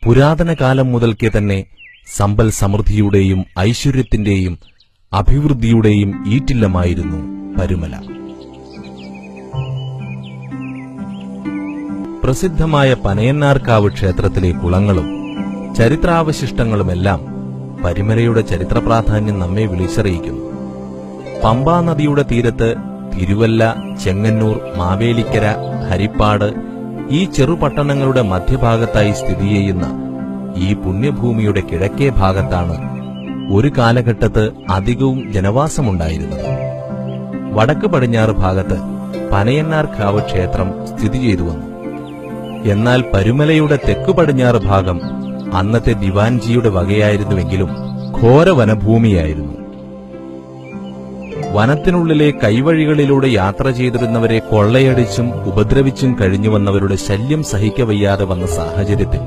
പുരാതന കാലം മുതൽക്കേ തന്നെ സമ്പൽ സമൃദ്ധിയുടെയും ഐശ്വര്യത്തിന്റെയും അഭിവൃദ്ധിയുടെയും ഈറ്റില്ലമായിരുന്നു പരുമല. പ്രസിദ്ധമായ പനയന്നാർക്കാവ് ക്ഷേത്രത്തിലെ കുളങ്ങളും ചരിത്രാവശിഷ്ടങ്ങളുമെല്ലാം പരുമലയുടെ ചരിത്ര പ്രാധാന്യം നമ്മെ വിളിച്ചറിയിക്കുന്നു. പമ്പാ നദിയുടെ തീരത്ത് തിരുവല്ല, ചെങ്ങന്നൂർ, മാവേലിക്കര, ഹരിപ്പാട് ഈ ചെറുപട്ടണങ്ങളുടെ മധ്യഭാഗത്തായി സ്ഥിതി ചെയ്യുന്ന ഈ പുണ്യഭൂമിയുടെ കിഴക്കേ ഭാഗത്താണ് ഒരു കാലഘട്ടത്ത് അധികവും ജനവാസമുണ്ടായിരുന്നത്. വടക്ക് പടിഞ്ഞാറ് ഭാഗത്ത് പനയന്നാർക്കാവ് ക്ഷേത്രം സ്ഥിതി ചെയ്തു വന്നു. എന്നാൽ പരുമലയുടെ തെക്കു പടിഞ്ഞാറ് ഭാഗം അന്നത്തെ ദിവാൻജിയുടെ വകയായിരുന്നുവെങ്കിലും ഘോര വനഭൂമിയായിരുന്നു. വനത്തിനുള്ളിലെ കൈവഴികളിലൂടെ യാത്ര ചെയ്തിരുന്നവരെ കൊള്ളയടിച്ചും ഉപദ്രവിച്ചും കഴിഞ്ഞുവന്നവരുടെ ശല്യം സഹിക്കവയ്യാതെ വന്ന സാഹചര്യത്തിൽ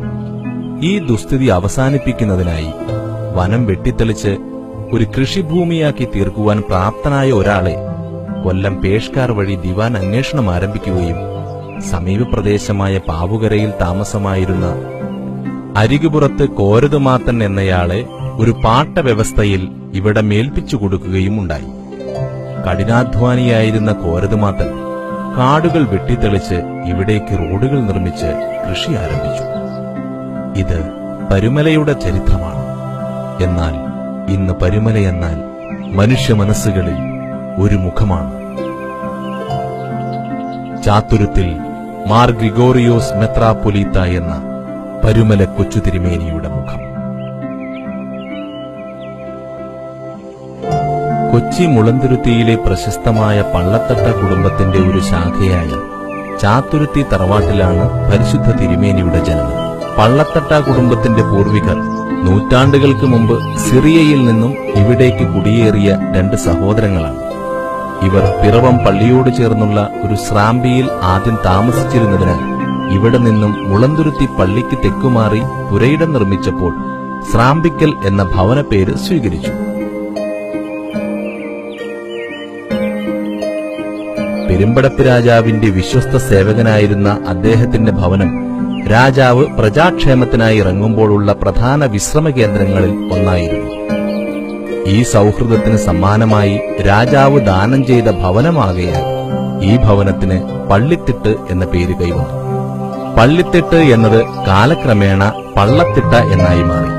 ഈ ദുസ്ഥിതി അവസാനിപ്പിക്കുന്നതിനായി വനം വെട്ടിത്തെളിച്ച് ഒരു കൃഷിഭൂമിയാക്കി തീർക്കുവാൻ പ്രാപ്തനായ ഒരാളെ കൊല്ലം പേഷ്കാർ വഴി ദിവാൻ അന്വേഷണം ആരംഭിക്കുകയും സമീപപ്രദേശമായ പാവുകരയിൽ താമസമായിരുന്ന അരികുപുറത്ത് കോരതുമാത്തൻ എന്നയാളെ ഒരു പാട്ടവ്യവസ്ഥയിൽ ഇവിടെ മേൽപ്പിച്ചു കൊടുക്കുകയും ഉണ്ടായി. കഠിനാധ്വാനിയായിരുന്ന കോരതുമാത്തൻ കാടുകൾ വെട്ടിത്തെളിച്ച് ഇവിടേക്ക് റോഡുകൾ നിർമ്മിച്ച് കൃഷി ആരംഭിച്ചു. ഇത് പരുമലയുടെ ചരിത്രമാണ്. എന്നാൽ ഇന്ന് പരുമലയെന്നാൽ മനുഷ്യ മനസ്സുകളിൽ ഒരു മുഖമാണ്. ചാത്തുരുത്തിൽ മാർ ഗ്രിഗോറിയോസ് മെത്രാപ്പൊലീത്ത എന്ന പരുമല കൊച്ചു തിരുമേനിയുടെ മുഖം. കൊച്ചി മുളന്തുരുത്തിയിലെ പ്രശസ്തമായ പള്ളത്തട്ട കുടുംബത്തിന്റെ ഒരു ശാഖയായ ചാത്തുരുത്തി തറവാട്ടിലാണ് പരിശുദ്ധ തിരുമേനിയുടെ ജനനം. പള്ളത്തട്ട കുടുംബത്തിന്റെ പൂർവികർ നൂറ്റാണ്ടുകൾക്ക് മുമ്പ് സിറിയയിൽ നിന്നും ഇവിടേക്ക് കുടിയേറിയ 2 സഹോദരങ്ങളാണ്. ഇവർ പിറവം പള്ളിയോട് ചേർന്നുള്ള ഒരു സ്രാമ്പിയിൽ ആദ്യം താമസിച്ചിരുന്നതിനാൽ ഇവിടെ നിന്നും മുളന്തുരുത്തി പള്ളിക്ക് തെക്കുമാറി പുരയിടം നിർമ്മിച്ചപ്പോൾ സ്രാമ്പിക്കൽ എന്ന ഭവനപ്പേര് സ്വീകരിച്ചു. പെരുമ്പടപ്പ് രാജാവിന്റെ വിശ്വസ്ത സേവകനായിരുന്ന അദ്ദേഹത്തിന്റെ ഭവനം രാജാവ് പ്രജാക്ഷേമത്തിനായി ഇറങ്ങുമ്പോഴുള്ള പ്രധാന വിശ്രമ കേന്ദ്രങ്ങളിൽ ഒന്നായിരുന്നു. ഈ സൗഹൃദത്തിന് സമ്മാനമായി രാജാവ് ദാനം ചെയ്ത ഭവനമാകയാൽ ഈ ഭവനത്തിന് പള്ളിത്തിട്ട് എന്ന പേര് കൈവന്നു. പള്ളിത്തിട്ട് എന്നത് കാലക്രമേണ പള്ളത്തിട്ട എന്നായി മാറി.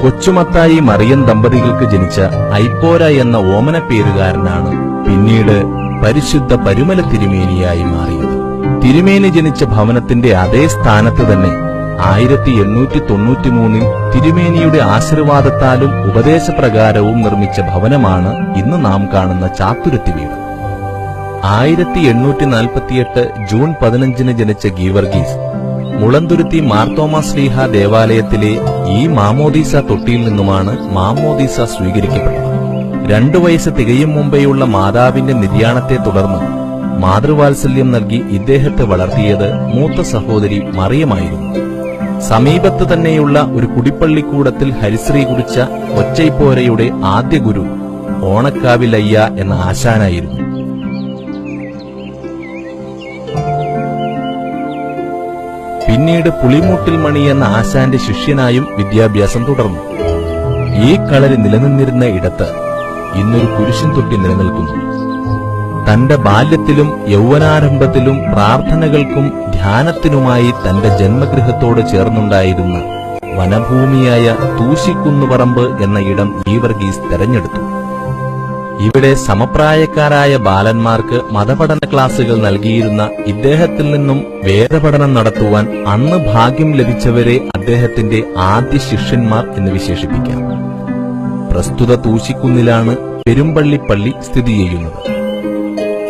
കൊച്ചുമത്തായി മറിയം ദമ്പതികൾക്ക് ജനിച്ച ഐപ്പോര എന്ന ഓമന പേരുകാരനാണ് പിന്നീട് പരിശുദ്ധ പരുമല തിരുമേനിയായി മാറിയത്. തിരുമേനി ജനിച്ച ഭവനത്തിന്റെ അതേ സ്ഥാനത്ത് തന്നെ 1893 തിരുമേനിയുടെ ആശീർവാദത്താലും ഉപദേശപ്രകാരവും നിർമ്മിച്ച ഭവനമാണ് ഇന്ന് നാം കാണുന്ന ചാത്തുരുത്തി വീട്. 1848 ജൂൺ 15 ജനിച്ച ഗീവർഗീസ് മുളന്തുരുത്തി മാർത്തോമാ ശ്ലീഹ ദേവാലയത്തിലെ ഈ മാമോദീസ തൊട്ടിയിൽ നിന്നുമാണ് മാമോദീസ സ്വീകരിക്കപ്പെട്ടത്. 2 വയസ്സ് തികയും മുമ്പെയുള്ള മാതാവിന്റെ നിര്യാണത്തെ തുടർന്ന് മാതൃവാത്സല്യം നൽകി ഇദ്ദേഹത്തെ വളർത്തിയത് മൂത്ത സഹോദരി മറിയമായിരുന്നു. സമീപത്ത് തന്നെയുള്ള ഒരു കുടിപ്പള്ളിക്കൂടത്തിൽ ഹരിശ്രീ കുറിച്ച ഒച്ചൈപ്പോരയുടെ ആദ്യ ഗുരു ഓണക്കാവിലയ്യ എന്ന ആശാനായിരുന്നു. പിന്നീട് പുളിമൂട്ടിൽ മണി എന്ന ആശാന്റെ ശിഷ്യനായും വിദ്യാഭ്യാസം തുടർന്നു. ഈ കളരി നിലനിന്നിരുന്ന ഇടത്ത് ഇന്നൊരു കുരിശിൻ തൊട്ടി നിലനിൽക്കുന്നു. തന്റെ ബാല്യത്തിലും യൗവനാരംഭത്തിലും പ്രാർത്ഥനകൾക്കും ധ്യാനത്തിനുമായി തന്റെ ജന്മഗൃഹത്തോട് ചേർന്നുണ്ടായിരുന്ന വനഭൂമിയായ തൂശിക്കുന്നുപറമ്പ് എന്ന ഇടം ഗീവർഗീസ് തെരഞ്ഞെടുത്തു. ഇവിടെ സമപ്രായക്കാരായ ബാലന്മാർക്ക് മതപഠന ക്ലാസുകൾ നൽകിയിരുന്ന ഇദ്ദേഹത്തിൽ നിന്നും വേദപഠനം നടത്തുവാൻ അന്ന് ഭാഗ്യം ലഭിച്ചവരെ അദ്ദേഹത്തിന്റെ ആദ്യ ശിഷ്യന്മാർ എന്ന് വിശേഷിപ്പിക്കാം. പ്രസ്തുത തൂശിക്കുന്നിലാണ് പെരുമ്പള്ളിപ്പള്ളി സ്ഥിതി ചെയ്യുന്നത്.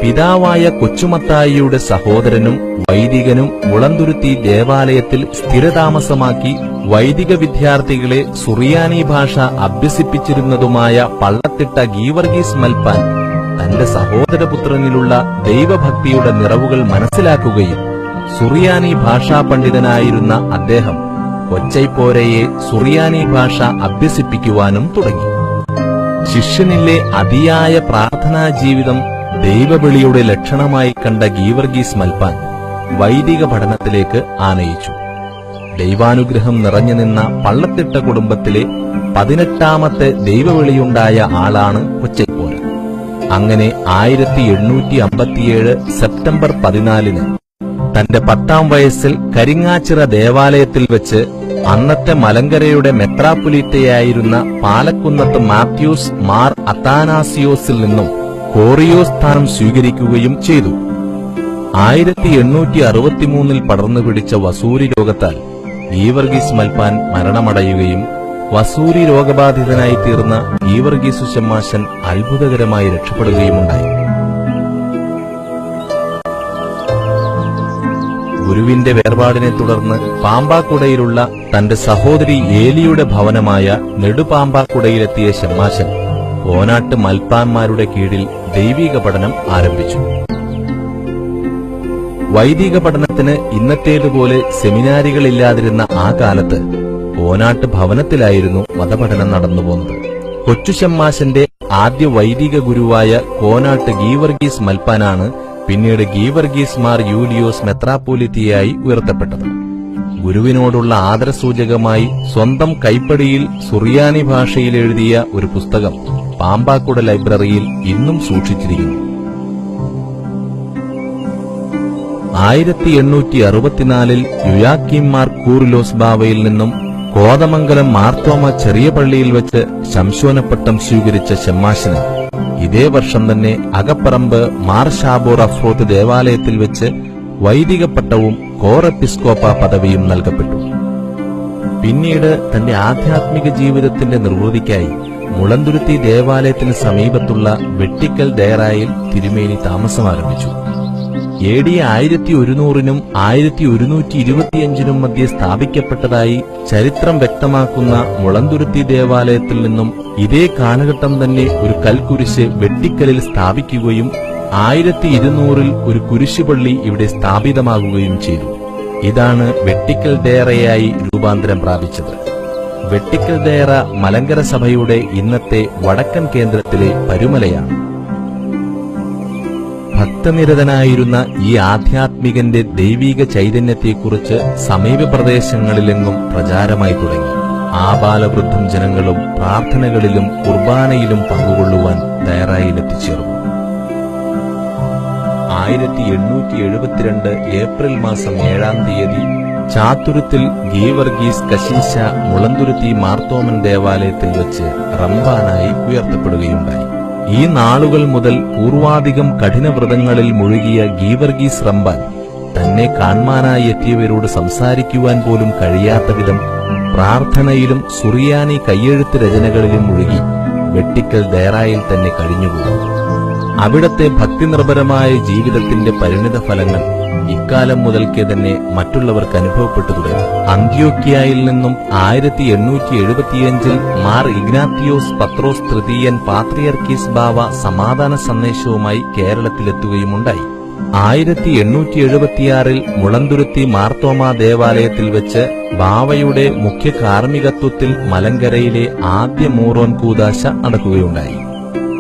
പിതാവായ കൊച്ചുമത്തായിയുടെ സഹോദരനും വൈദികനും മുളന്തുരുത്തി ദേവാലയത്തിൽ സ്ഥിരതാമസമാക്കി വൈദിക വിദ്യാർത്ഥികളെ സുറിയാനി ഭാഷ അഭ്യസിപ്പിച്ചിരുന്നതുമായ പള്ളത്തിട്ട ഗീവർഗീസ് മൽപ്പാൻ തന്റെ സഹോദരപുത്രനിലുള്ള ദൈവഭക്തിയുടെ നിറവുകൾ മനസ്സിലാക്കുകയും സുറിയാനി ഭാഷാ പണ്ഡിതനായിരുന്ന അദ്ദേഹം ഒച്ചൈപ്പോരയെ സുറിയാനി ഭാഷ അഭ്യസിപ്പിക്കുവാനും തുടങ്ങി. ശിഷ്യനിലെ അതിയായ പ്രാർത്ഥനാ ജീവിതം ദൈവവിളിയുടെ ലക്ഷണമായി കണ്ട ഗീവർഗീസ് മൽപ്പാൻ വൈദിക പഠനത്തിലേക്ക് ആനയിച്ചു. ദൈവാനുഗ്രഹം നിറഞ്ഞു നിന്ന പള്ളത്തിട്ട കുടുംബത്തിലെ 18ാമത്തെ ദൈവവിളിയുണ്ടായ ആളാണ് കൊച്ചൈപ്പോര. അങ്ങനെ 1857 സെപ്റ്റംബർ 14 തന്റെ 10ാം വയസ്സിൽ കരിങ്ങാച്ചിറ ദേവാലയത്തിൽ വെച്ച് അന്നത്തെ മലങ്കരയുടെ മെത്രാപ്പൊലീത്തയായിരുന്ന പാലക്കുന്നത്ത് മാത്യൂസ് മാർ അത്താനാസിയോസിൽ നിന്നും കോറിയോ സ്ഥാനം സ്വീകരിക്കുകയും ചെയ്തു. 1863 പടർന്നു പിടിച്ച വസൂരി രോഗത്താൽ ഗീവർഗീസ് മൽപ്പാൻ മരണമടയുകയും വസൂരി രോഗബാധിതനായി തീർന്ന ഗീവർഗീസ് ശമ്മാശൻ അത്ഭുതകരമായി രക്ഷപ്പെടുകയുമുണ്ടായി. ഗുരുവിന്റെ വേർപാടിനെ തുടർന്ന് പാമ്പാക്കുടയിലുള്ള തന്റെ സഹോദരി ഏലിയുടെ ഭവനമായ നെടുപാമ്പാക്കുടയിലെത്തിയ ശമ്മാശൻ കോനാട്ട് മൽപ്പാന്മാരുടെ കീഴിൽ ദൈവിക പഠനം ആരംഭിച്ചു. വൈദിക പഠനത്തിന് ഇന്നത്തേതുപോലെ സെമിനാരികളില്ലാതിരുന്ന ആ കാലത്ത് കോനാട്ട് ഭവനത്തിലായിരുന്നു മതപഠനം നടന്നുപോകുന്നത്. കൊച്ചുശമ്മാശന്റെ ആദ്യ വൈദിക ഗുരുവായ കോനാട്ട് ഗീവർഗീസ് മൽപ്പാനാണ് പിന്നീട് ഗീവർഗീസ് മാർ യൂലിയോസ് മെത്രാപ്പോലിത്തയായി ഉയർത്തപ്പെട്ടത്. ഗുരുവിനോടുള്ള ആദരസൂചകമായി സ്വന്തം കൈപ്പടിയിൽ സുറിയാനി ഭാഷയിൽ എഴുതിയ ഒരു പുസ്തകം പാമ്പാക്കുട ലൈബ്രറിയിൽ ഇന്നും സൂക്ഷിച്ചിരിക്കുന്നു. 1864 യുയാക്കീം മാർ കൂറിലോസ് ബാവയിൽ നിന്നും കോതമംഗലം മാർത്തോമ ചെറിയ പള്ളിയിൽ വെച്ച് ശംശോനപ്പട്ടം സ്വീകരിച്ച ശമ്മാശന് ഇതേ വർഷം തന്നെ അകപ്പറമ്പ് മാർ ഷാബോർ അഫ്രോത്ത് ദേവാലയത്തിൽ വെച്ച് വൈദിക പട്ടവും കോർ എപ്പിസ്കോപ്പ പദവിയും നൽകപ്പെട്ടു. പിന്നീട് തന്റെ ആധ്യാത്മിക ജീവിതത്തിന്റെ നിർവൃതിക്കായി മുളന്തുരുത്തി ദേവാലയത്തിന് സമീപത്തുള്ള വെട്ടിക്കൽ ദേറായിൽ തിരുമേനി താമസം ആരംഭിച്ചു. AD 1100 1125 മധ്യേ സ്ഥാപിക്കപ്പെട്ടതായി ചരിത്രം വ്യക്തമാക്കുന്ന മുളന്തുരുത്തി ദേവാലയത്തിൽ നിന്നും ഇതേ കാലഘട്ടം തന്നെ ഒരു കൽക്കുരിശ് വെട്ടിക്കലിൽ സ്ഥാപിക്കുകയും 1200 ഒരു കുരിശുപള്ളി ഇവിടെ സ്ഥാപിതമാകുകയും ചെയ്തു. ഇതാണ് വെട്ടിക്കൽ ദേറയായി രൂപാന്തരം പ്രാപിച്ചത്. വെട്ടിക്കൽ ദേറ മലങ്കര സഭയുടെ ഇന്നത്തെ വടക്കൻ കേന്ദ്രത്തിലെ പരുമലയാണ്. ഭക്തനിരതനായിരുന്ന ഈ ആധ്യാത്മികന്റെ ദൈവിക ചൈതന്യത്തെക്കുറിച്ച് സമീപ പ്രദേശങ്ങളിലെങ്ങും പ്രചാരമായി തുടങ്ങി. ആബാലവൃദ്ധം ജനങ്ങളും പ്രാർത്ഥനകളിലും കുർബാനയിലും പങ്കുകൊള്ളുവാൻ ദയറായിലെത്തിച്ചേർന്നു. 1872 ഏപ്രിൽ മാസം 7-ാം തീയതി ചാത്തുരുത്തിൽ ഗീവർഗീസ് കശീശ മുളന്തുരുത്തി മാർത്തോമൻ ദേവാലയത്തിൽ വെച്ച് റംബാനായി ഉയർത്തപ്പെടുകയുണ്ടായി. ഈ നാളുകൾ മുതൽ പൂർവാധികം കഠിനവ്രതങ്ങളിൽ മുഴുകിയ ഗീവർഗീസ് റംബാൻ തന്നെ കാണാനായി എത്തിയവരോട് സംസാരിക്കുവാൻ പോലും കഴിയാത്ത വിധം പ്രാർത്ഥനയിലും സുറിയാനി കയ്യെഴുത്ത് രചനകളിലും മുഴുകി വെട്ടിക്കൽ ദേറായിൽ തന്നെ കഴിഞ്ഞുപോകും. അവിടത്തെ ഭക്തിനിർഭരമായ ജീവിതത്തിന്റെ പരിണിത ഫലങ്ങൾ ഇക്കാലം മുതൽക്കേ തന്നെ മറ്റുള്ളവർക്ക് അനുഭവപ്പെട്ടു തുടങ്ങി. അന്ത്യോക്യായിൽ നിന്നും 1875 മാർ ഇഗ്നാത്തിയോസ് പത്രോസ് തൃതീയൻ പാത്രിയർക്കീസ് ബാവ സമാധാന സന്ദേശവുമായി കേരളത്തിലെത്തുകയുമുണ്ടായി. 1876 മുളന്തുരുത്തി മാർത്തോമ ദേവാലയത്തിൽ വെച്ച് ബാവയുടെ മുഖ്യ കാർമ്മികത്വത്തിൽ മലങ്കരയിലെ ആദ്യ മൂറോൻ കൂദാശ നടക്കുകയുണ്ടായി.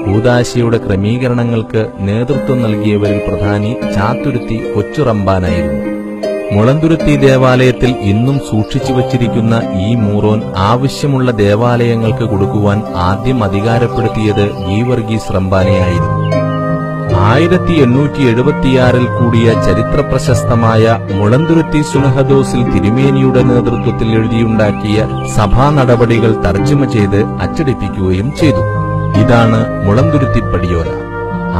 കൂദാശയുടെ ക്രമീകരണങ്ങൾക്ക് നേതൃത്വം നൽകിയവരിൽ പ്രധാനി ചാത്തുരുത്തി കൊച്ചുറമ്പാനായിരുന്നു. മുളന്തുരുത്തി ദേവാലയത്തിൽ ഇന്നും സൂക്ഷിച്ചു വച്ചിരിക്കുന്ന ഈ മൂറോൻ ആവശ്യമുള്ള ദേവാലയങ്ങൾക്ക് കൊടുക്കുവാൻ ആദ്യം അധികാരപ്പെടുത്തിയത് ഗീവർഗീസ് റംബാനെയായിരുന്നു. 1876 കൂടിയ ചരിത്രപ്രശസ്തമായ മുളന്തുരുത്തി സുനഹദോസിൽ തിരുമേനിയുടെ നേതൃത്വത്തിൽ എഴുതിയുണ്ടാക്കിയ സഭാ നടപടികൾ തർജ്ജമ ചെയ്ത് അച്ചടിപ്പിക്കുകയും ചെയ്തു. ഇതാണ് മുളന്തുരുത്തി പടിയോല.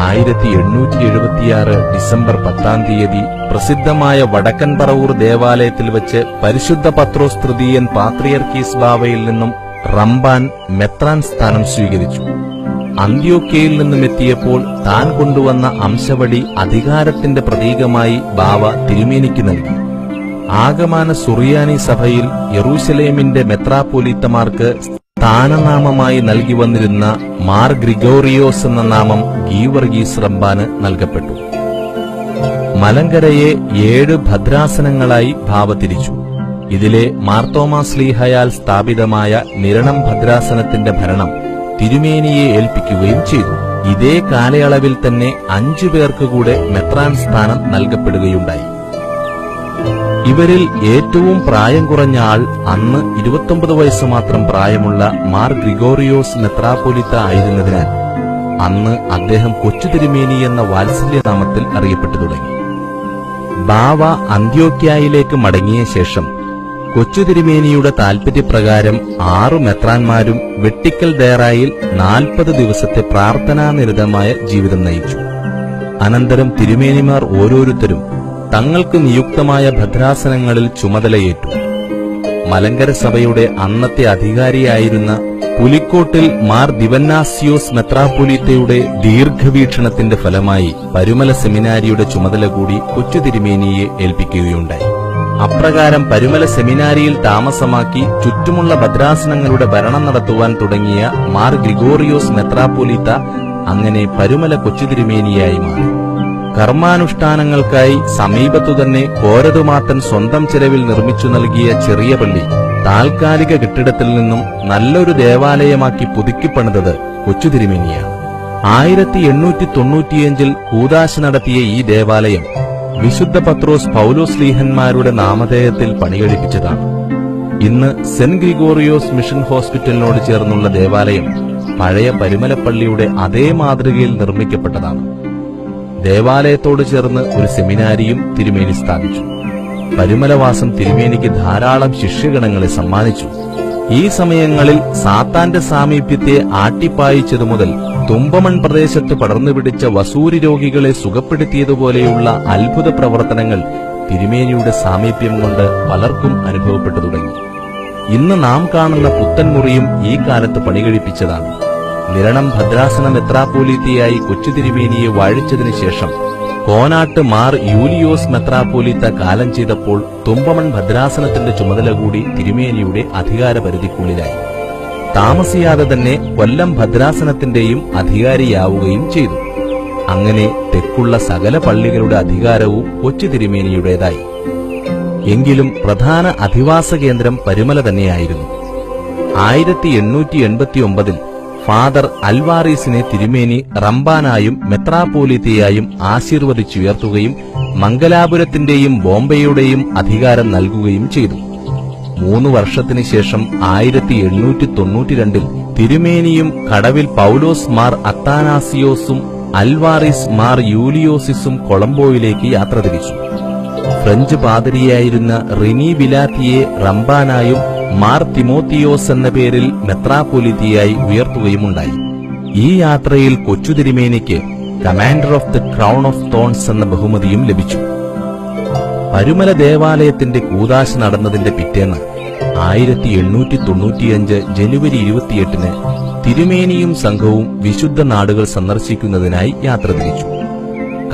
1876 ഡിസംബർ 10-ാം തീയതി പ്രസിദ്ധമായ വടക്കൻ പറവൂർ ദേവാലയത്തിൽ വെച്ച് പരിശുദ്ധ പത്രോസ് തൃതീയൻ പാത്രിയർക്കീസ് ബാവയിൽ നിന്നും റംബാൻ മെത്രാൻ സ്ഥാനം സ്വീകരിച്ചു. അന്ത്യോക്യയിൽ നിന്നും എത്തിയപ്പോൾ താൻ കൊണ്ടുവന്ന അംശവടി അധികാരത്തിന്റെ പ്രതീകമായി ബാവ തിരുമേനിക്ക് നൽകി. ആഗമാന സുറിയാനി സഭയിൽ യെറൂശലേമിന്റെ മെത്രാപ്പൊലീത്തമാർക്ക് സ്ഥാനനാമമായി നൽകി വന്നിരുന്ന മാർ ഗ്രിഗോറിയോസ് എന്ന നാമം ഗീവർഗീസ് റംബാന് നൽകപ്പെട്ടു. മലങ്കരയെ 7 ഭദ്രാസനങ്ങളായി ഭാവതിരിച്ചു. ഇതിലെ മാർത്തോമാ ശ്ലീഹയാൽ സ്ഥാപിതമായ നിരണം ഭദ്രാസനത്തിന്റെ ഭരണം തിരുമേനിയെ ഏൽപ്പിക്കുകയും ചെയ്തു. ഇതേ കാലയളവിൽ തന്നെ 5 പേർക്ക് കൂടെ മെത്രാൻ സ്ഥാനം നൽകപ്പെടുകയുണ്ടായി. ഇവരിൽ ഏറ്റവും പ്രായം കുറഞ്ഞ ആൾ അന്ന് 29 വയസ്സ് മാത്രം പ്രായമുള്ള മാർ ഗ്രിഗോറിയോസ് മെത്രാപ്പൊലീത്ത ആയിരുന്നതിനാൽ അന്ന് അദ്ദേഹം കൊച്ചു തിരുമേനി എന്ന വാത്സല്യനാമത്തിൽ അറിയപ്പെട്ടു തുടങ്ങി. ബാവ അന്ത്യോക്യായിലേക്ക് മടങ്ങിയ ശേഷം കൊച്ചു തിരുമേനിയുടെ താൽപര്യപ്രകാരം 6 മെത്രാന്മാരും വെട്ടിക്കൽ ദേറായിൽ 40 ദിവസത്തെ പ്രാർത്ഥനാനിരതമായ ജീവിതം നയിച്ചു. അനന്തരം തിരുമേനിമാർ ഓരോരുത്തരും തങ്ങൾക്ക് നിയുക്തമായ ഭദ്രാസനങ്ങളിൽ ചുമതലയേറ്റു. മലങ്കര സഭയുടെ അന്നത്തെ അധികാരിയായിരുന്ന പുലിക്കോട്ടിൽ മാർ ദിവന്നാസ്യോസ് മെത്രാപ്പൊലീത്തയുടെ ദീർഘവീക്ഷണത്തിന്റെ ഫലമായി പരുമല സെമിനാരിയുടെ ചുമതല കൂടി കൊച്ചു തിരുമേനിയെ ഏൽപ്പിക്കുകയുണ്ടായി. അപ്രകാരം പരുമല സെമിനാരിയിൽ താമസമാക്കി ചുറ്റുമുള്ള ഭദ്രാസനങ്ങളുടെ ഭരണം നടത്തുവാൻ തുടങ്ങിയ മാർ ഗ്രിഗോറിയോസ് മെത്രാപ്പൊലീത്ത അങ്ങനെ പരുമല കൊച്ചു തിരുമേനിയായി മാറി. കർമാനുഷ്ഠാനങ്ങൾക്കായി സമീപത്തുതന്നെ കോരതുമാത്തൻ സ്വന്തം ചെലവിൽ നിർമ്മിച്ചു നൽകിയ ചെറിയ പള്ളി താൽക്കാലിക കെട്ടിടത്തിൽ നിന്നും നല്ലൊരു ദേവാലയമാക്കി പുതുക്കിപ്പണിതത് കൊച്ചു തിരുമേനിയാണ്. 1895 കൂദാശ നടത്തിയ ഈ ദേവാലയം വിശുദ്ധ പത്രോസ് പൗലോസ് ലീഹന്മാരുടെ നാമധേയത്തിൽ പണികഴിപ്പിച്ചതാണ്. ഇന്ന് സെന്റ് ഗ്രിഗോറിയോസ് മിഷൻ ഹോസ്പിറ്റലിനോട് ചേർന്നുള്ള ദേവാലയം പഴയ പരുമലപ്പള്ളിയുടെ അതേ മാതൃകയിൽ നിർമ്മിക്കപ്പെട്ടതാണ്. ദേവാലയത്തോട് ചേർന്ന് ഒരു സെമിനാരിയും തിരുമേനി സ്ഥാപിച്ചു. പരുമലവാസം തിരുമേനിക്ക് ധാരാളം ശിഷ്യഗണങ്ങളെ സമ്മാനിച്ചു. ഈ സമയങ്ങളിൽ സാത്താന്റെ സാമീപ്യത്തെ ആട്ടിപ്പായിച്ചതു മുതൽ തുമ്പമൺ പ്രദേശത്ത് പടർന്നുപിടിച്ച വസൂരി രോഗികളെ സുഖപ്പെടുത്തിയതുപോലെയുള്ള അത്ഭുത പ്രവർത്തനങ്ങൾ തിരുമേനിയുടെ സാമീപ്യം കൊണ്ട് പലർക്കും അനുഭവപ്പെട്ടു തുടങ്ങി. ഇന്ന് നാം കാണുന്ന പുത്തൻമുറിയും ഈ കാലത്ത് പണികഴിപ്പിച്ചതാണ്. നിരണം ഭദ്രാസന മെത്രാപ്പൊലീത്തയായി കൊച്ചു തിരുമേനിയെ വാഴിച്ചതിനു ശേഷം കോനാട്ട് മാർ യൂലിയോസ് മെത്രാപ്പൊലീത്ത കാലം ചെയ്തപ്പോൾ തുമ്പമൺ ഭദ്രാസനത്തിന്റെ ചുമതല കൂടി തിരുമേനിയുടെ അധികാരപരിധിക്കുള്ളിലായി. താമസിയാതെ തന്നെ കൊല്ലം ഭദ്രാസനത്തിന്റെയും അധികാരിയാവുകയും ചെയ്തു. അങ്ങനെ തെക്കുള്ള സകല പള്ളികളുടെ അധികാരവും കൊച്ചു തിരുമേനിയുടേതായി. എങ്കിലും പ്രധാന അധിവാസ കേന്ദ്രം പരുമല തന്നെയായിരുന്നു. 1889 ഫാദർ അൽവാറീസിനെ തിരുമേനി റംബാനായും മെത്രാപ്പൊലീത്തയായും ആശീർവദിച്ചുയർത്തുകയും മംഗലാപുരത്തിന്റെയും ബോംബെയുടെയും അധികാരം നൽകുകയും ചെയ്തു. 3 വർഷത്തിനു ശേഷം 1892 തിരുമേനിയും കടവിൽ പൗലോസ് മാർ അത്താനാസിയോസും അൽവാറിസ് മാർ യൂലിയോസിസും കൊളംബോയിലേക്ക് യാത്ര തിരിച്ചു. ഫ്രഞ്ച് പാതിരിയായിരുന്ന റിനി ബിലാത്തിയെ റംബാനായും മാർ തിമോത്തിയോസ് എന്ന പേരിൽ മെത്രാപ്പൊലീത്തയായി ഉയർത്തുകയുമുണ്ടായി. ഈ യാത്രയിൽ കൊച്ചു തിരുമേനിക്ക് commander of the crown of thorns എന്ന ബഹുമതിയും ലഭിച്ചു. പരുമല ദേവാലയത്തിന്റെ കൂദാശ നടന്നതിന്റെ പിറ്റേന്ന് 1895 ജനുവരി 28 തിരുമേനിയും സംഘവും വിശുദ്ധ നാടുകൾ സന്ദർശിക്കുന്നതിനായി യാത്ര തിരിച്ചു.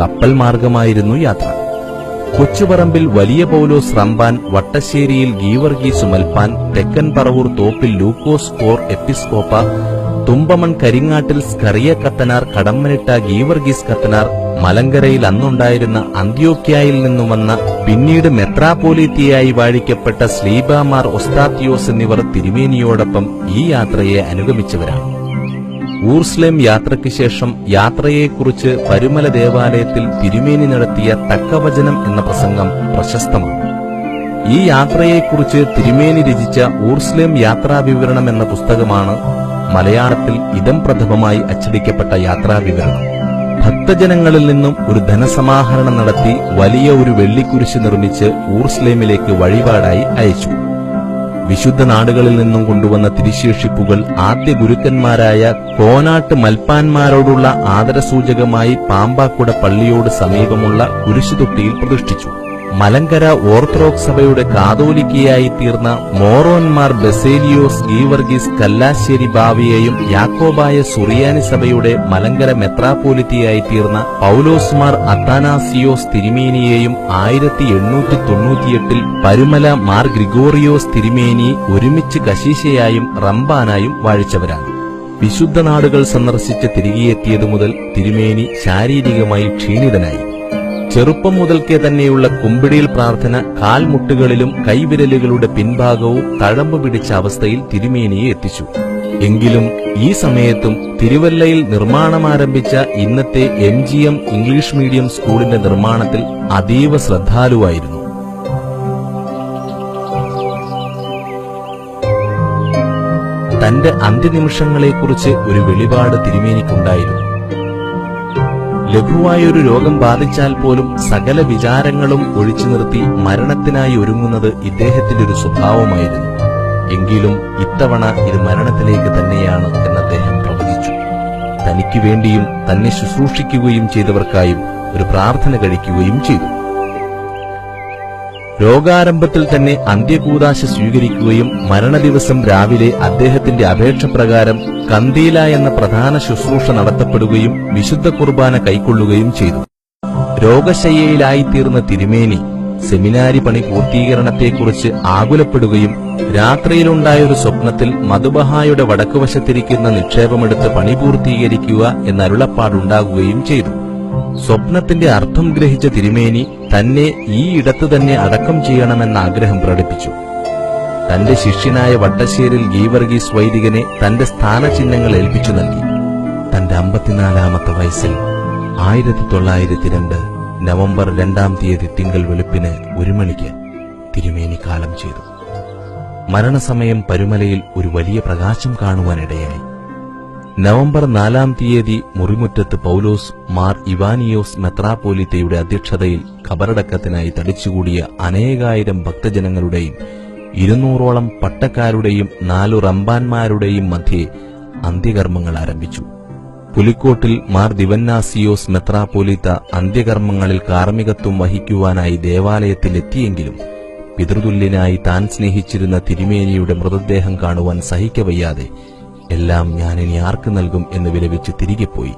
കപ്പൽ മാർഗമായിരുന്നു യാത്ര. കൊച്ചുപറമ്പിൽ വലിയ പൗലോസ് റംബാൻ, വട്ടശ്ശേരിയിൽ ഗീവർഗീസ് മൽപ്പാൻ, തെക്കൻ പറവൂർ തോപ്പിൽ ലൂക്കോസ് കോർ എപ്പിസ്കോപ്പ, തുമ്പമൺ കരിങ്ങാട്ടിൽ സ്കറിയ കത്തനാർ, കടമ്മനിട്ട ഗീവർഗീസ് കത്തനാർ, മലങ്കരയിൽ അന്നുണ്ടായിരുന്ന അന്ത്യോക്യായിൽ നിന്നും വന്ന പിന്നീട് മെത്രാപ്പൊലീത്തയായി വാഴിക്കപ്പെട്ട സ്ലീബാമാർ ഒസ്താത്തിയോസ് എന്നിവർ തിരുമേനിയോടൊപ്പം ഈ യാത്രയെ അനുഗമിച്ചവരാണ്. ഊർസ്ലേം യാത്രയ്ക്ക് ശേഷം യാത്രയെക്കുറിച്ച് പരുമല ദേവാലയത്തിൽ തിരുമേനി നടത്തിയ തക്കവചനം എന്ന പ്രസംഗം പ്രശസ്തമാണ്. ഈ യാത്രയെക്കുറിച്ച് തിരുമേനി രചിച്ച ഊർസ്ലേം യാത്രാവിവരണം എന്ന പുസ്തകമാണ് മലയാളത്തിൽ ഇദം പ്രഥമമായി അച്ചടിക്കപ്പെട്ട യാത്രാവിവരണം. ഭക്തജനങ്ങളിൽ നിന്നും ഒരു ധനസമാഹരണം നടത്തി വലിയ ഒരു വെള്ളിക്കുരിശ് നിർമ്മിച്ച് ഊർസ്ലേമിലേക്ക് വഴിപാടായി അയച്ചു. വിശുദ്ധ നാടുകളിൽ നിന്നും കൊണ്ടുവന്ന തിരുശേഷിപ്പുകൾ ആദ്യ ഗുരുക്കന്മാരായ കോനാട്ട് മൽപ്പാന്മാരോടുള്ള ആദരസൂചകമായി പാമ്പാക്കുട പള്ളിയോട് സമീപമുള്ള കുരിശുതൊട്ടിയിൽ പ്രതിഷ്ഠിച്ചു. മലങ്കര ഓർത്തഡോക്സ് സഭയുടെ കാതോലിക്കയായി തീർന്ന മോറോന്മാർ ബസേലിയോസ് ഗീവർഗീസ് കല്ലാശ്ശേരി ബാവിയെയും യാക്കോബായ സുറിയാനി സഭയുടെ മലങ്കര മെത്രാപ്പൊലീത്തയായി തീർന്ന പൗലോസ്മാർ അത്താനാസിയോസ് തിരുമേനിയെയും 1898 പരുമല മാർ ഗ്രിഗോറിയോസ് തിരുമേനി ഒരുമിച്ച് കശീശയായും റംബാനായും വാഴിച്ചവരാണ്. വിശുദ്ധ നാടുകൾ സന്ദർശിച്ച് തിരികെയെത്തിയതു മുതൽ തിരുമേനി ശാരീരികമായി ക്ഷീണിതനായി. ചെറുപ്പം മുതൽക്കേ തന്നെയുള്ള കുമ്പിടിയിൽ പ്രാർത്ഥന കാൽമുട്ടുകളിലും കൈവിരലുകളുടെ പിൻഭാഗവും തഴമ്പ് പിടിച്ച അവസ്ഥയിൽ തിരുമേനിയെ എത്തിച്ചു. എങ്കിലും ഈ സമയത്തും തിരുവല്ലയിൽ നിർമ്മാണമാരംഭിച്ച ഇന്നത്തെ MGM ഇംഗ്ലീഷ് മീഡിയം സ്കൂളിന്റെ നിർമ്മാണത്തിൽ അതീവ ശ്രദ്ധാലുവായിരുന്നു. തന്റെ അന്ത്യനിമിഷങ്ങളെക്കുറിച്ച് ഒരു വെളിപാട് തിരുമേനിക്കുണ്ടായിരുന്നു. ലഘുവായൊരു രോഗം ബാധിച്ചാൽ പോലും സകല വിചാരങ്ങളും ഒഴിച്ചു നിർത്തി മരണത്തിനായി ഒരുങ്ങുന്നത് ഇദ്ദേഹത്തിന്റെ ഒരു സ്വഭാവമായിരുന്നു. എങ്കിലും ഇത്തവണ ഇത് മരണത്തിലേക്ക് തന്നെയാണ് എന്ന് അദ്ദേഹം പ്രവചിച്ചു. തനിക്ക് വേണ്ടിയും തന്നെ ശുശ്രൂഷിക്കുകയും ചെയ്തവർക്കായും ഒരു പ്രാർത്ഥന കഴിക്കുകയും ചെയ്തു. രോഗാരംഭത്തിൽ തന്നെ അന്ത്യകൂദാശ സ്വീകരിക്കുകയും മരണദിവസം രാവിലെ അദ്ദേഹത്തിന്റെ അപേക്ഷ പ്രകാരം കന്തീല എന്ന പ്രധാന ശുശ്രൂഷ നടത്തപ്പെടുകയും വിശുദ്ധ കുർബാന കൈക്കൊള്ളുകയും ചെയ്തു. രോഗശയ്യയിലായിത്തീർന്ന തിരുമേനി സെമിനാരി പണി പൂർത്തീകരണത്തെക്കുറിച്ച് ആകുലപ്പെടുകയും രാത്രിയിലുണ്ടായൊരു സ്വപ്നത്തിൽ മധുബഹായുടെ വടക്കുവശത്തിരിക്കുന്ന നിക്ഷേപമെടുത്ത് പണി പൂർത്തീകരിക്കുക എന്ന അരുളപ്പാടുണ്ടാകുകയും ചെയ്തു. സ്വപ്നത്തിന്റെ അർത്ഥം ഗ്രഹിച്ച തിരുമേനി തന്നെ ഈ ഇടത്തു തന്നെ അടക്കം ചെയ്യണമെന്ന ആഗ്രഹം പ്രകടിപ്പിച്ചു. തന്റെ ശിഷ്യനായ വട്ടശ്ശേരിൽ ഗീവർഗീസ് വൈദികനെ തന്റെ സ്ഥാനചിഹ്നങ്ങൾ ഏൽപ്പിച്ചു നൽകി. തന്റെ 54-ാമത്തെ വയസ്സിൽ 1902 നവംബർ 2-ാം തീയതി തിങ്കൾ വെളുപ്പിന് 1 മണിക്ക് തിരുമേനി കാലം ചെയ്തു. മരണസമയം പരുമലയിൽ ഒരു വലിയ പ്രകാശം കാണുവാനിടയായി. നവംബർ 4-ാം തീയതി മുറിമുറ്റത്ത് പൗലോസ് മാർ ഇവാനിയോസ് മെത്രാപ്പോലീത്തയുടെ അധ്യക്ഷതയിൽ ഖബറടക്കത്തിനായി തടിച്ചുകൂടിയ അനേകായിരം ഭക്തജനങ്ങളുടെയും 200ഓളം പട്ടക്കാരുടെയും 4 റമ്പാന്മാരുടെയും മധ്യേ അന്ത്യകർമ്മങ്ങൾ ആരംഭിച്ചു. പുലിക്കോട്ടിൽ മാർ ദിവന്നാസിയോസ് മെത്രാപ്പോലീത്ത അന്ത്യകർമ്മങ്ങളിൽ കാർമ്മികത്വം വഹിക്കുവാനായി ദേവാലയത്തിലെത്തിയെങ്കിലും പിതൃതുല്യനായി താൻ സ്നേഹിച്ചിരുന്ന തിരുമേനിയുടെ മൃതദേഹം കാണുവാൻ സഹിക്കവയ്യാതെ എല്ലാം ഞാനിനി ആർക്ക് നൽകും എന്ന് വിലപിച്ച് തിരികെ പോയി.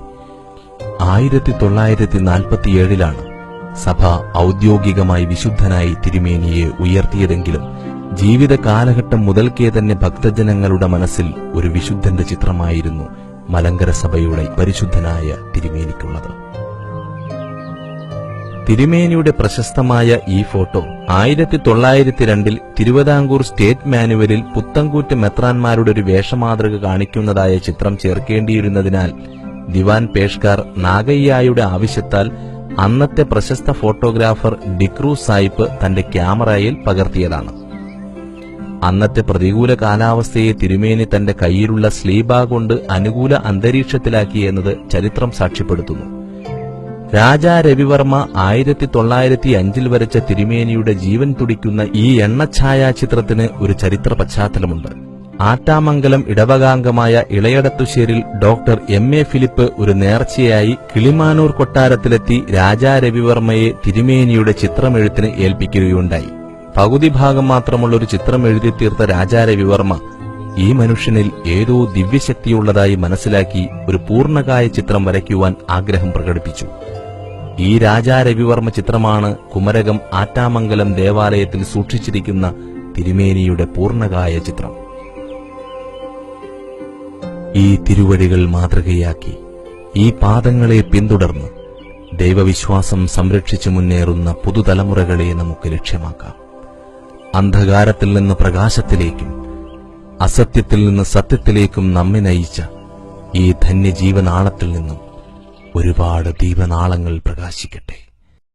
1947-ലാണ് സഭ ഔദ്യോഗികമായി വിശുദ്ധനായി തിരുമേനിയെ ഉയർത്തിയതെങ്കിലും ജീവിത കാലഘട്ടം മുതൽക്കേ തന്നെ ഭക്തജനങ്ങളുടെ മനസ്സിൽ ഒരു വിശുദ്ധന്റെ ചിത്രമായിരുന്നു മലങ്കര സഭയുടെ പരിശുദ്ധനായ തിരുമേനിക്കുള്ളത്. തിരുമേനിയുടെ പ്രശസ്തമായ ഈ ഫോട്ടോ 1902-ൽ തിരുവിതാംകൂർ സ്റ്റേറ്റ് മാനുവലിൽ പുത്തൻകൂറ്റ് മെത്രാന്മാരുടെ ഒരു വേഷമാതൃക കാണിക്കുന്നതായ ചിത്രം ചേർക്കേണ്ടിയിരുന്നതിനാൽ ദിവാൻ പേഷ്കാർ നാഗയ്യായുടെ ആവശ്യത്താൽ അന്നത്തെ പ്രശസ്ത ഫോട്ടോഗ്രാഫർ ഡിക്രൂ സായിപ്പ് തന്റെ ക്യാമറയിൽ പകർത്തിയതാണ്. അന്നത്തെ പ്രതികൂല കാലാവസ്ഥയെ തിരുമേനി തന്റെ കയ്യിലുള്ള സ്ലീബ കൊണ്ട് അനുകൂല അന്തരീക്ഷത്തിലാക്കി എന്നത് ചരിത്രം സാക്ഷ്യപ്പെടുത്തുന്നു. രാജാ രവിവർമ്മ 1905-ൽ വരച്ച തിരുമേനിയുടെ ജീവൻ തുടിക്കുന്ന ഈ എണ്ണഛായാചിത്രത്തിന് ഒരു ചരിത്ര പശ്ചാത്തലമുണ്ട്. ആറ്റാമംഗലം ഇടവകാംഗമായ ഇളയടത്തുശ്ശേരിൽ ഡോക്ടർ M.A. ഫിലിപ്പ് ഒരു നേർച്ചയായി കിളിമാനൂർ കൊട്ടാരത്തിലെത്തി രാജാ രവിവർമ്മയെ തിരുമേനിയുടെ ചിത്രമെഴുത്തിന് ഏൽപ്പിക്കുകയുണ്ടായി. പകുതി ഭാഗം മാത്രമുള്ള ഒരു ചിത്രം എഴുതി തീർത്ത രാജാ രവിവർമ്മ ഈ മനുഷ്യനിൽ ഏതോ ദിവ്യശക്തിയുള്ളതായി മനസ്സിലാക്കി ഒരു പൂർണ്ണകായ ചിത്രം വരയ്ക്കുവാൻ ആഗ്രഹം പ്രകടിപ്പിച്ചു. ഈ രാജാ രവിവർമ്മ ചിത്രമാണ് കുമരകം ആറ്റാമംഗലം ദേവാലയത്തിൽ സൂക്ഷിച്ചിരിക്കുന്ന തിരുമേനിയുടെ പൂർണ്ണകായ ചിത്രം. ഈ തിരുവടികൾ മാതൃകയാക്കി ഈ പാദങ്ങളെ പിന്തുടർന്ന് ദൈവവിശ്വാസം സംരക്ഷിച്ചു മുന്നേറുന്ന പുതുതലമുറകളെ നമുക്ക് ലക്ഷ്യമാക്കാം. അന്ധകാരത്തിൽ നിന്ന് പ്രകാശത്തിലേക്കും അസത്യത്തിൽ നിന്ന് സത്യത്തിലേക്കും നമ്മെ നയിച്ച ഈ ധന്യജീവനാളത്തിൽ നിന്നും ഒരുപാട് ദീപനാളങ്ങൾ പ്രകാശിക്കട്ടെ.